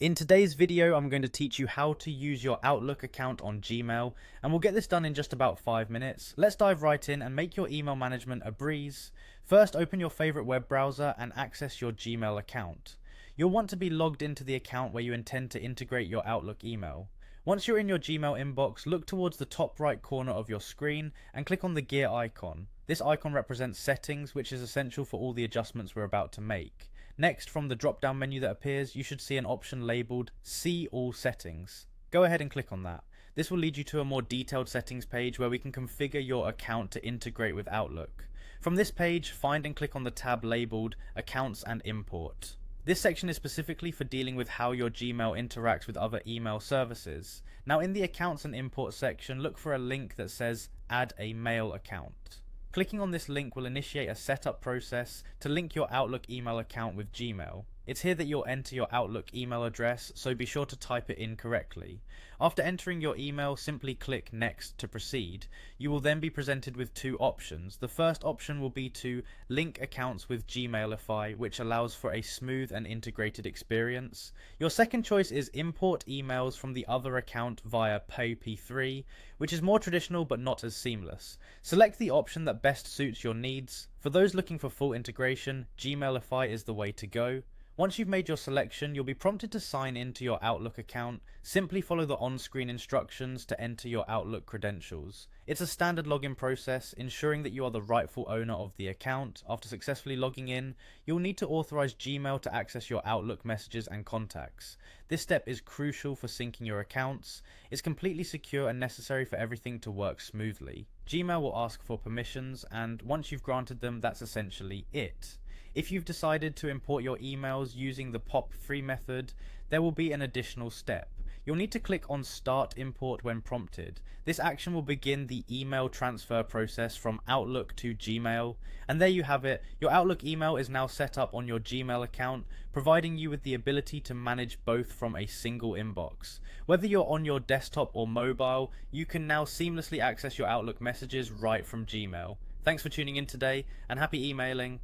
In today's video, I'm going to teach you how to use your Outlook account on Gmail, and we'll get this done in just about 5 minutes. Let's dive right in and make your email management a breeze. First, open your favorite web browser and access your Gmail account. You'll want to be logged into the account where you intend to integrate your Outlook email. Once you're in your Gmail inbox, look towards the top right corner of your screen and click on the gear icon. This icon represents settings, which is essential for all the adjustments we're about to make. Next, from the drop down menu that appears, you should see an option labelled See All Settings. Go ahead and click on that. This will lead you to a more detailed settings page where we can configure your account to integrate with Outlook. From this page, find and click on the tab labelled Accounts and Import. This section is specifically for dealing with how your Gmail interacts with other email services. Now, in the Accounts and Import section, look for a link that says Add a Mail Account. Clicking on this link will initiate a setup process to link your Outlook email account with Gmail. It's here that you'll enter your Outlook email address, so be sure to type it in correctly. After entering your email, simply click Next to proceed. You will then be presented with two options. The first option will be to link accounts with Gmailify, which allows for a smooth and integrated experience. Your second choice is import emails from the other account via PoP3, which is more traditional but not as seamless. Select the option that best suits your needs. For those looking for full integration, Gmailify is the way to go. Once you've made your selection, you'll be prompted to sign into your Outlook account. Simply follow the on-screen instructions to enter your Outlook credentials. It's a standard login process, ensuring that you are the rightful owner of the account. After successfully logging in, you'll need to authorize Gmail to access your Outlook messages and contacts. This step is crucial for syncing your accounts. It's completely secure and necessary for everything to work smoothly. Gmail will ask for permissions, and once you've granted them, that's essentially it. If you've decided to import your emails using the POP3 method, there will be an additional step. You'll need to click on Start Import when prompted. This action will begin the email transfer process from Outlook to Gmail. And there you have it. Your Outlook email is now set up on your Gmail account, providing you with the ability to manage both from a single inbox. Whether you're on your desktop or mobile, you can now seamlessly access your Outlook messages right from Gmail. Thanks for tuning in today, and happy emailing.